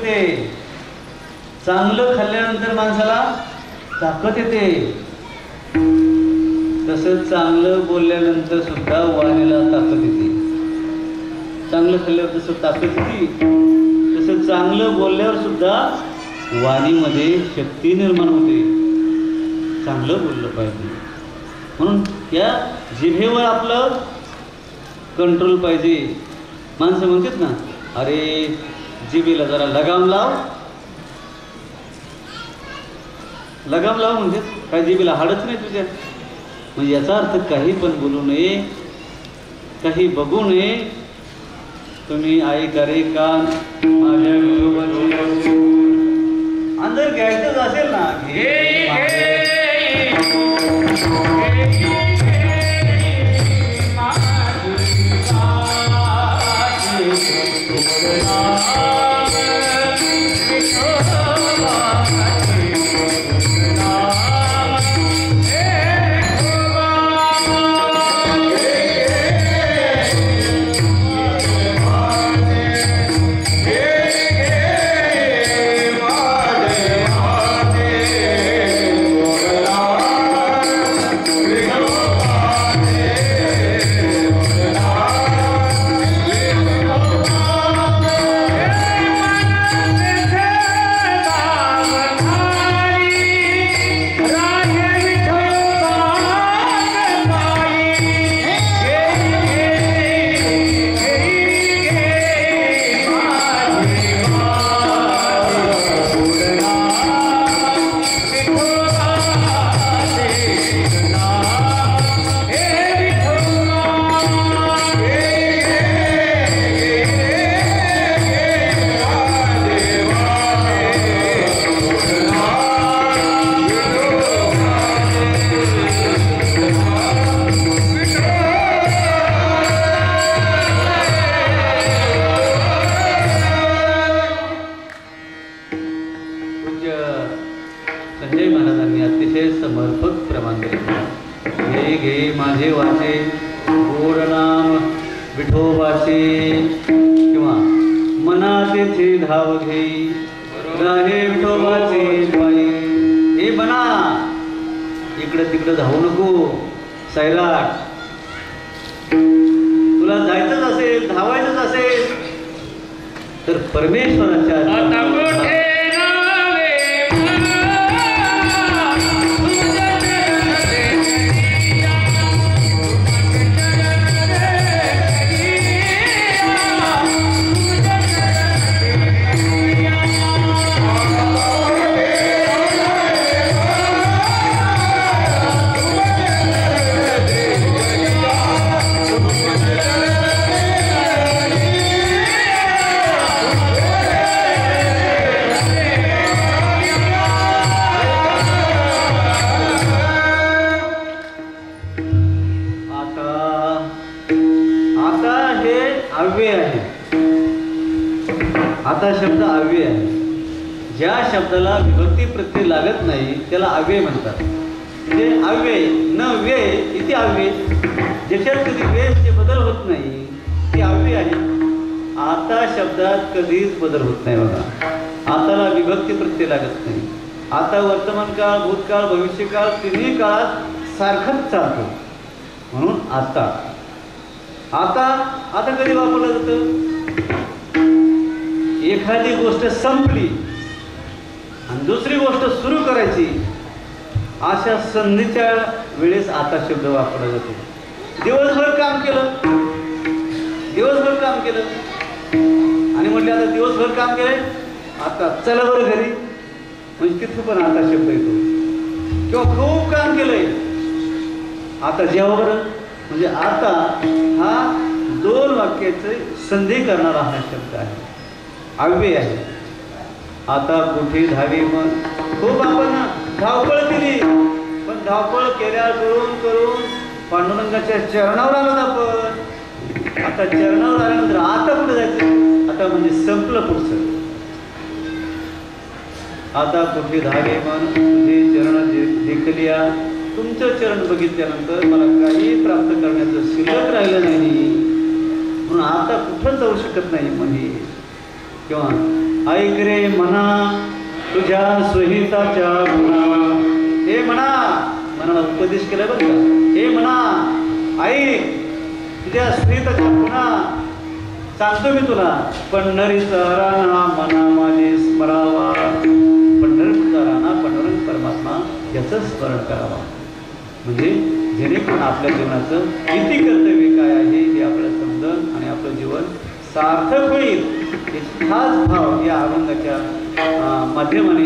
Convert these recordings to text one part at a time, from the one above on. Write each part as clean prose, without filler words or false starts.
येते, चांगलं खाल्ल्यानंतर माणसाला ताकद येते, तसंच चांगलं बोलल्यानंतर सुद्धा वाणीला ताकद येते. चांगलं खाल्ल्यावर जसं ताकद येते तसं चांगलं बोलल्यावर सुद्धा वाणीमध्ये शक्ती निर्माण होते. चांगलं बोललं पाहिजे म्हणून त्या जिभेवर आपलं कंट्रोल पाहिजे. माणसं म्हणतात ना, अरे जिभेला जरा लगाम लाव, लगाम लाव म्हणजे काय, जिभेला हाडच नाही तुझ्या. म्हणजे याचा अर्थ काही पण बोलू नये, काही बघू नये. तुम्ही ऐका रे कान माझ्या विठोबाचे, आणि जर घ्यायचंच असेल ना संजय महाराजांनी अतिशय समर्पक प्रमाण दिले. घे घे माझे वाचे गोड नाम विठोबाचे, किंवा मना तेथे धाव घेई राहे विठोबाचे पायी. हे मना, इकडं तिकडं धावू नको सैराट. तुला जायचंच असेल, धावायचंच असेल तर परमेश्वराच्या आता शब्द अव्यय आहे. ज्या शब्दाला विभक्ती प्रत्यय लागत नाही त्याला अव्यय म्हणतात. म्हणजे अव्यय न व्यय इथे अव्यय, ज्याच्यात कधी व्यय म्हणजे बदल होत नाही ते अव्यय आहे. आता शब्दात कधीच बदल होत नाही बघा. आताला विभक्ती प्रत्यय लागत नाही. आता वर्तमान काळ, भूतकाळ, भविष्यकाळ तिन्ही काळात सारखंच चालतो. म्हणून आता आता आता कधी वापरलं जातं? एखादी गोष्ट संपली आणि दुसरी गोष्ट सुरू करायची अशा संधीच्या वेळेस आता शब्द वापरला जातो. दिवसभर काम केलं आणि म्हटलं आता दिवसभर काम केलंय, आता चला बरं घरी, म्हणजे तिथं पण आता शब्द येतो. किंवा खूप काम केलंय, आता जेव्हा बरं, म्हणजे आता हा दोन वाक्याचे संधी करणारा हा शब्द आहे, अव्यय आहे. आता कुठे धावी मग, खूप आपण धावपळ केली, पण धावपळ केल्या करून पांडुरंगाच्या चरणावर आलो आपण. आता चरणावर आल्यानंतर आता कुठे जायचं? आता म्हणजे संपलं पुढचं. आता कुठे धावे मन तुझे चरण देखलिया, तुमचं चरण बघितल्यानंतर मला काही प्राप्त करण्याचं शिल्लक राहिलं नाही, म्हणून आता कुठं जाऊ शकत नाही म्हणे. किंवा ऐक रे मना तुझ्या सुहिताच्या गुणा. हे म्हणा, मनाला उपदेश केला बरं का. हे म्हणा ऐक तुझ्या सुहिताच्या गुणा सांगतो मी तुला. पंढरीचा राणा मना माझे स्मरावा. पंढरपूरचा राणा पंढरपूर परमात्मा याचं स्मरण करावा. म्हणजे जेणेकरून आपल्या जीवनाचं किती कर्तव्य काय आहे हे आपल्याला समजून आणि आपलं जीवन सार्थक होईल. हाच भाव या अभंगाच्या माध्यमाने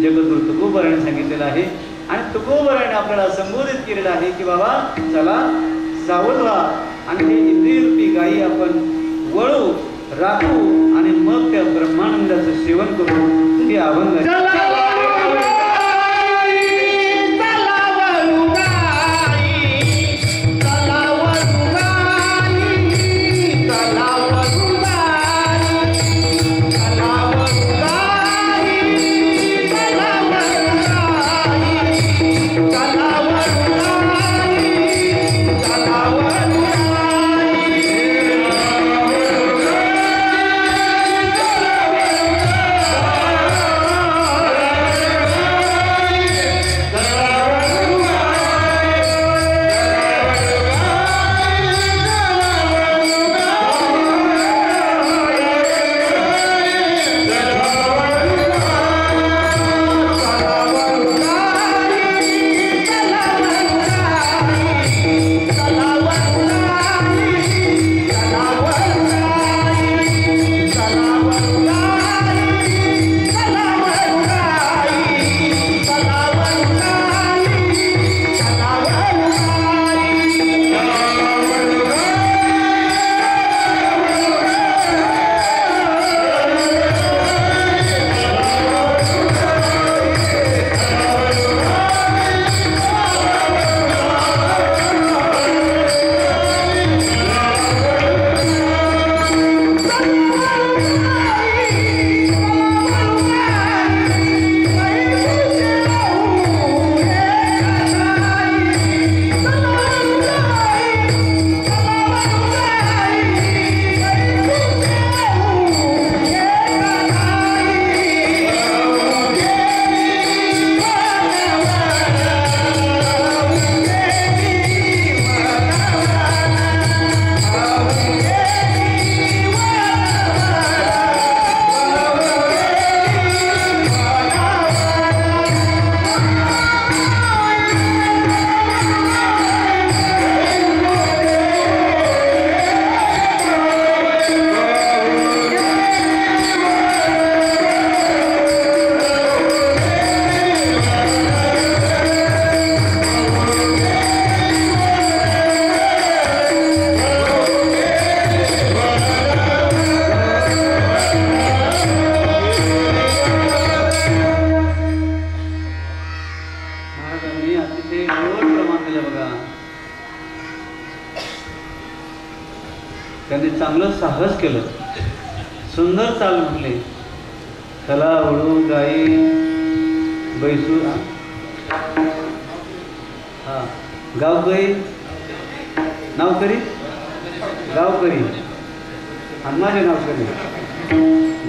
जगद्गुरु तुकोबाराने सांगितलेला आहे. आणि तुकोबाराने आपल्याला संबोधित केलेलं आहे की बाबा चला सावध व्हा आणि हे इंद्रियरूपी गायी आपण वळू राखू आणि मग त्या ब्रह्मानंदाचं सेवन करू. हे अभंग त्यांनी चांगलं साहस केलं, सुंदर चाल म्हटले. चला वळू गाई बैसू हा गावकरी नावकरी गावकरी आणि माझे नावकरी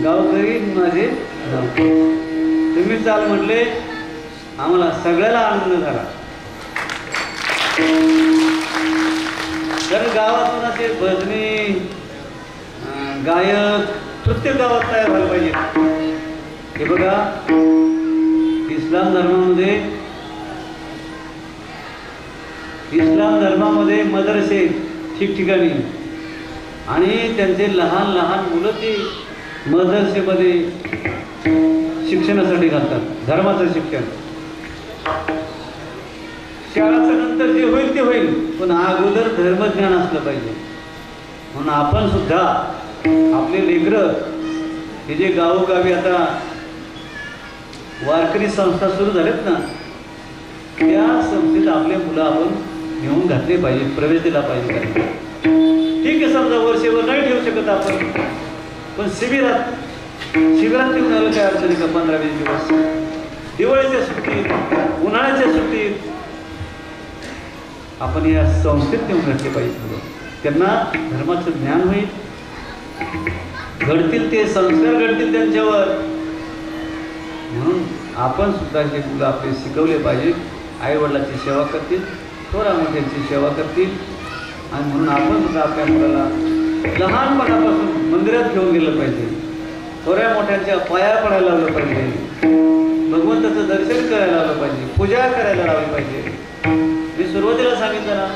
गावकरी माझे नाव. तुम्ही चाल म्हटले, आम्हाला सगळ्याला आनंद झाला. कारण गावातून असे भजनी गायक प्रत्येक गावात तयार व्हायला पाहिजे. हे बघा, इस्लाम धर्मामध्ये मदरसे ठिकठिकाणी आणि त्यांचे लहान लहान मुलं ते मदरसेमध्ये शिक्षणासाठी घालतात, धर्माचं शिक्षण. शाळाचं नंतर जे होईल ते होईल, पण अगोदर धर्मज्ञान असलं पाहिजे. म्हणून आपण सुद्धा आपले लेकरं हे जे गावोगावी आता वारकरी संस्था सुरू झाल्यात ना, त्या संस्थेत आपले मुलं आपण घेऊन घातले पाहिजे, प्रवेश दिला पाहिजे. ठीक आहे, समजा वर्षभर नाही ठेवू शकत आपण, पण शिबिरात ठेवून आलं काय अडचणी का? 15-20 दिवस दिवाळीच्या सुट्टीत, उन्हाळ्याच्या सुट्टीत आपण या संस्थेत नेऊन घातले पाहिजे. त्यांना धर्माचं ज्ञान होईल, घडतील ते संस्कार घडतील त्यांच्यावर. म्हणून आपण सुद्धा हे मुलं आपले शिकवले पाहिजे. आईवडिलांची सेवा करतील, थोरा मोठ्यांची सेवा करतील. आणि म्हणून आपण सुद्धा आपल्या मुलाला लहानपणापासून मंदिरात घेऊन गेलं पाहिजे, थोड्या मोठ्यांच्या पाया पडायला लावलं पाहिजे, भगवंताचं दर्शन करायला लावलं पाहिजे, पूजा करायला लावली पाहिजे. मी सुरुवातीला सांगितलं ना,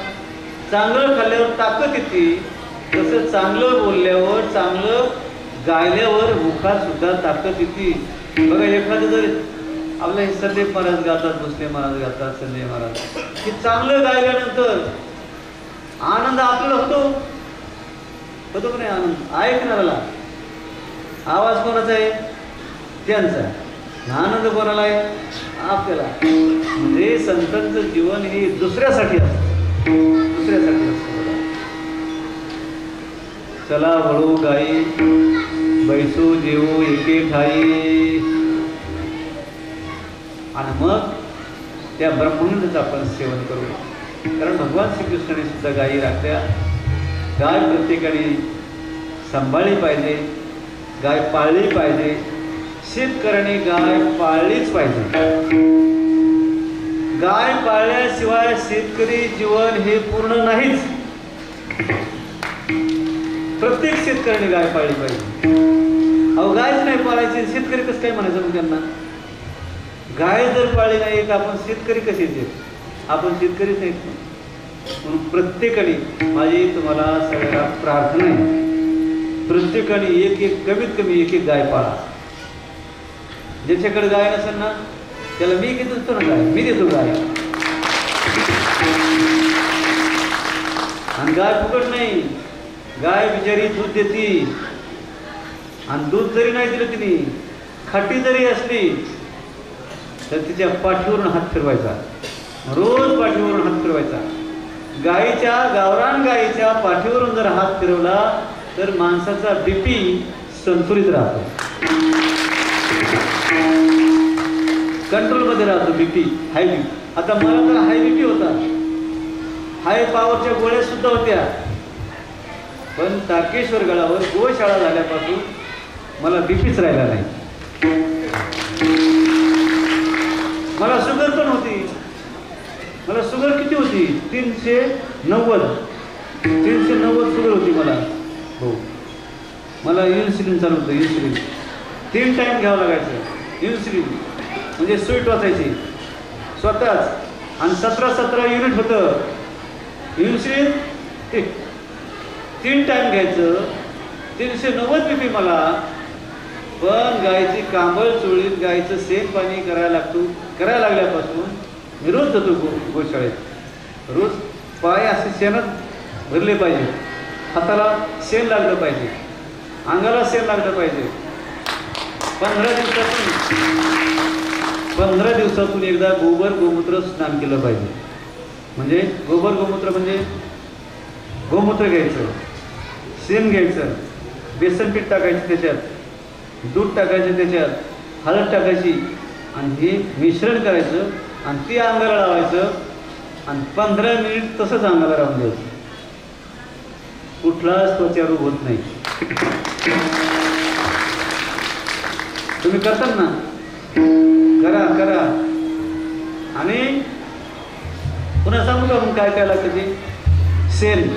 चांगलं खाल्ल्यावर ताकद येते, तसं चांगलं बोलल्यावर, चांगलं गायल्यावर मुखात सुद्धा ताकद येते. बघा, एखादं जर आपल्या हे संदेश महाराज गातात, भोसले महाराज गातात, संजय महाराज, की चांगलं गायल्यानंतर आनंद आपल्याला होतो का नाही? आनंद ऐकणाऱ्याला. आवाज कोणाचा आहे? त्यांचा. आनंद कोणाला आहे? आपल्याला. म्हणजे संतांचं जीवन हे दुसऱ्यासाठी असतं, दुसऱ्यासाठी असतं. चला वळू गाई, बैसू जेवू एके ठाई. आणि मग त्या ब्रह्मानंदाचं आपण सेवन करू. कारण भगवान श्रीकृष्णाने सुद्धा गायी राखल्या. गाय प्रत्येकाने सांभाळली पाहिजे, गाय पाळली पाहिजे. शेतकऱ्याने गाय पाळलीच पाहिजे. गाय पाळल्याशिवाय शेतकरी जीवन हे पूर्ण नाहीच. प्रत्येक शेतकऱ्याने गाय पाळली पाहिजे. अहो, गायच नाही पाळायची, शेतकरी कसं काय म्हणायचं मग त्यांना? गाय जर पाळली नाही तर आपण शेतकरी कसे येते? आपण शेतकरीच नाहीत. म्हणून प्रत्येकाने, माझी तुम्हाला सगळ्यांना प्रार्थना आहे, प्रत्येकाने कमीत कमी एक गाय पाळा. ज्याच्याकडे गाय नसेल ना, त्याला मी घेत असतो ना गाय, मी देतो गाय. आणि गाय फुकट नाही. गाय बिचारी दूध देते. आणि दूध जरी नाही दिलं तिने, खाटी जरी असली तर तिच्या पाठीवरून हात फिरवायचा, रोज पाठीवरून हात फिरवायचा. गायीच्या, गावरान गायीच्या पाठीवरून जर हात फिरवला तर माणसाचा बीपी संतुलित राहतो, कंट्रोलमध्ये राहतो. BP, high BP. आता मला तर हाय बीपी होता, हाय पॉवरच्या गोळ्या सुद्धा होत्या. पण तारकेश्वर गडावर गोशाळा झाल्यापासून मला बीपीच राहिला नाही. मला शुगर पण होती. मला शुगर किती होती? 390 शुगर होती मला. हो, मला इन्सुलिन चालू होतं. इन्सुलिन 3 टाईम घ्यावं लागायचं. इन्सुलिन म्हणजे स्वीट वाचायची स्वतःच. आणि 17 युनिट होतं इन्सुलिन. 3 टाईम घ्यायचं. 390 बीपी मला. पण गायची कांबळ चोळीत गायचं शेण पाणी करायला लागल्यापासून मी रोज जातो गोशाळेत. रोज पाय असे शेणात भरले पाहिजे, हाताला शेण लागलं पाहिजे, अंगाला शेण लागलं पाहिजे. 15 दिवसातून एकदा गोमूत्र स्नान केलं पाहिजे. म्हणजे गोमूत्र म्हणजे गोमूत्र घ्यायचं, शेण घ्यायचं, बेसन पीठ टाकायचं, त्याच्यात दूध टाकायचं, त्याच्यात हळद टाकायची, आणि हे मिश्रण करायचं आणि ते अंगाला लावायचं. आणि 15 मिनिट तसंच अंगाला राहून द्यायचं. कुठलाच त्वचारोग होत नाही. तुम्ही करतात ना? करा. आणि पुन्हा सांगू का काय काय लागतं ते? शेण,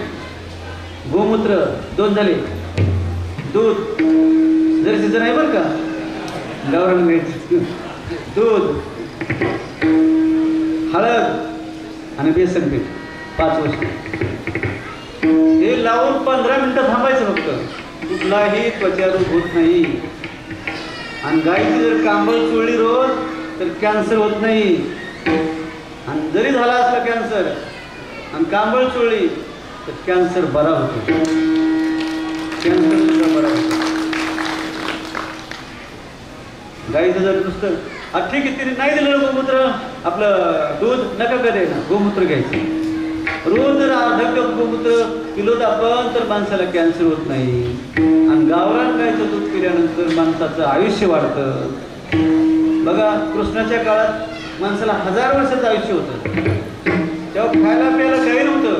गोमूत्र 2 झाले, दूध जर्सीचं नाही बरं का, गावरान घ्यायचं, दूध, हळद आणि बेसन पीठ 5 वस्तू. हे लावून 15 मिनिटं थांबायचं फक्त. कुठलाही त्वचारोग होत नाही. आणि गायीची जर कांबळ चोळली रोज तर कॅन्सर होत नाही. आणि जरी झाला असला कॅन्सर आणि कांबळ चोळली तर कॅन्सर बरा होतो. कॅन्सर सुद्धा बरा होतो. गाईचं जर नुसतं ठीक आहे, तिने नाही दिलं गोमूत्र, आपलं दूध नका का द्यायला, गोमूत्र घ्यायचं. रोज जर अर्धा कप गोमूत्र पिलोत आपण तर माणसाला कॅन्सर होत नाही. आणि गावरान गायचं दूध पिल्यानंतर माणसाचं आयुष्य वाढतं. बघा, कृष्णाच्या काळात माणसाला 1000 वर्षाचं आयुष्य होतं. तेव्हा खायला प्यायला काही नव्हतं,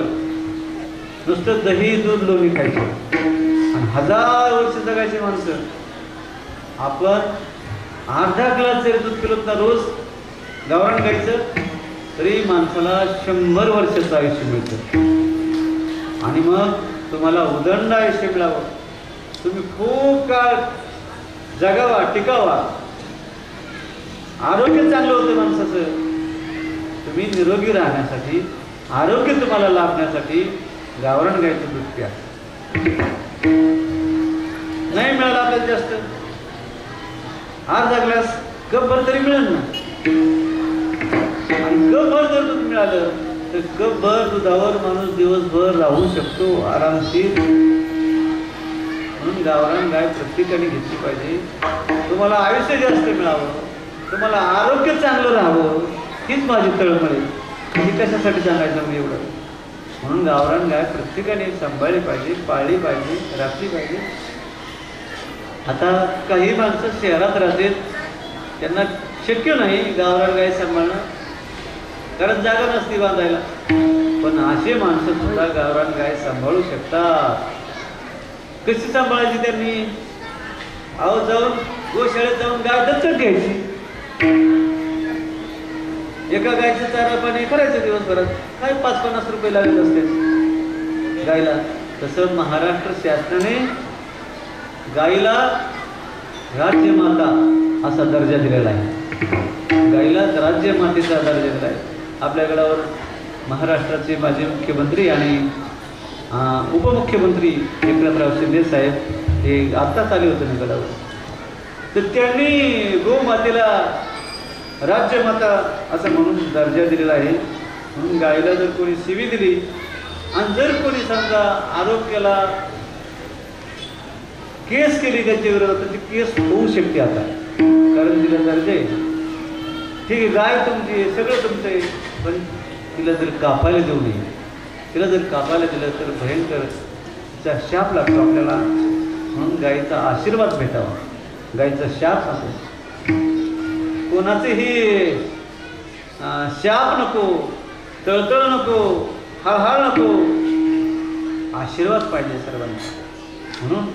नुसतं दही दूध लोणी खायचं. आणि 1000 वर्ष जगायची माणसं. आपण अर्धा ग्लास जरी दूध पिलं ना रोज गावरान गाईचं, तरी माणसाला 100 वर्षाचं आयुष्य मिळतं. आणि मग तुम्हाला उदंड आयुष्य मिळावं, तुम्ही खूप काळ जगावा, टिकावा, आरोग्य चांगलं होतं माणसाचं. तुम्ही निरोगी राहण्यासाठी, आरोग्य तुम्हाला लाभण्यासाठी गावरान गाईचं दूध प्या. नाही मिळालं आपल्याला जास्त, अर्धा ग्लास कपभर तरी मिळेल ना. आणि कपभर जर दूध मिळालं तर कपभर दुधावर माणूस दिवसभर राहू शकतो आरामशीर. म्हणून गावरान गाय प्रत्येकाने घेतली पाहिजे. तुम्हाला आयुष्य जास्त मिळावं, तुम्हाला आरोग्य चांगलं राहावं, हीच माझी तळमळ आहे. ही कशासाठी सांगायचं मी एवढं. म्हणून गावरान गाय प्रत्येकाने सांभाळली पाहिजे, पाळली पाहिजे, राखली पाहिजे. आता काही माणसं शहरात राहतात, त्यांना शक्य नाही गावरान गाय सांभाळणं, कारण जागा नसती बांधायला. पण असे माणसं सुद्धा गावरान गाय सांभाळू शकतात. कशी सांभाळायची त्यांनी? अहो, जाऊन गोशाळेत जाऊन गाय दत्तक घ्यायची. एका गायचं चारा पाणी करायचं दिवसभरात, काय 5-50 रुपये लागत असते गायला. तसं महाराष्ट्र शासनाने गायीला राज्यमाता असा दर्जा दिलेला आहे. गायीला राज्यमातेचा दर्जा दिला आहे. आपल्या गडावर महाराष्ट्राचे माजी मुख्यमंत्री आणि उपमुख्यमंत्री एकनाथराव शिंदे साहेब हे आत्ताच आले होते ना गडावर. तर त्यांनी गोमातेला राज्यमाता असं म्हणून दर्जा दिलेला आहे. म्हणून गायीला जर कोणी शिवी दिली आणि जर कोणी समजा आरोग्याला केस केली त्याच्या विरोधात, तर ती केस होऊ शकते आता, कारण तिला दर्जा आहे. ठीक आहे, गाय तुमची आहे, सगळं तुमचं आहे, पण तिला जर कापायला देऊ नये. तिला जर कापायला दिलं तर भयंकर तिचा शाप लागतो आपल्याला. म्हणून गायीचा आशीर्वाद भेटावा, गायीचा शाप नको, कोणाचेही शाप नको, तळतळ नको, हळहळ नको, आशीर्वाद पाहिजे सर्वांना. म्हणून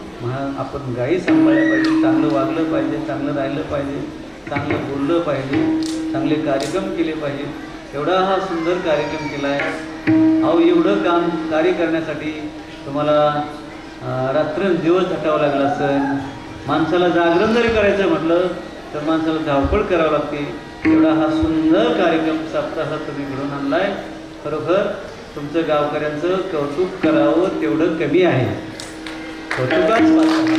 आपण गायी सांभाळल्या पाहिजे, चांगलं वागलं पाहिजे, चांगलं राहिलं पाहिजे, चांगलं बोललं पाहिजे, चांगले कार्यक्रम केले पाहिजे. एवढा हा सुंदर कार्यक्रम केला आहे. अहो, एवढं कार्य करण्यासाठी तुम्हाला रात्रंदिवस झटावं लागलं असेल. माणसाला जागरण जरी करायचं म्हटलं तर माणसाला धावपळ करावं लागते. एवढा हा सुंदर कार्यक्रम सप्ताह तुम्ही घडून आणला आहे. खरोखर तुमचं गावकऱ्यांचं कौतुक करावं तेवढं कमी आहे. कौतुकाच पात्र,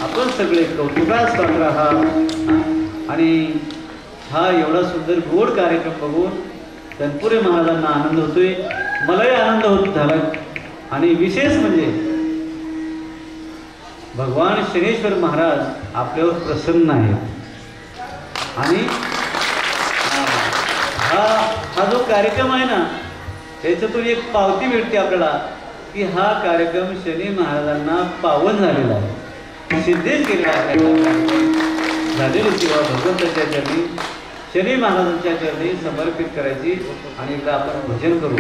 आपण सगळे कौतुकाच पात्र आहात. आणि हा एवढा सुंदर गोड कार्यक्रम बघून तनपुरे महाराजांना आनंद होतोय, मलाही आनंद होत झाला. आणि विशेष म्हणजे भगवान शनेश्वर महाराज आपल्यावर प्रसन्न आहेत. आणि हा जो कार्यक्रम आहे ना, त्याच्यातून एक पावती भेटते आपल्याला की हा कार्यक्रम शनी महाराजांना पावन झालेला आहे, सिद्धेच केलेला आहे. झालेली सेवा भगवंताच्या चरणी, शनी महाराजांच्या चरणी समर्पित करायची. आणि एकदा आपण भजन करू.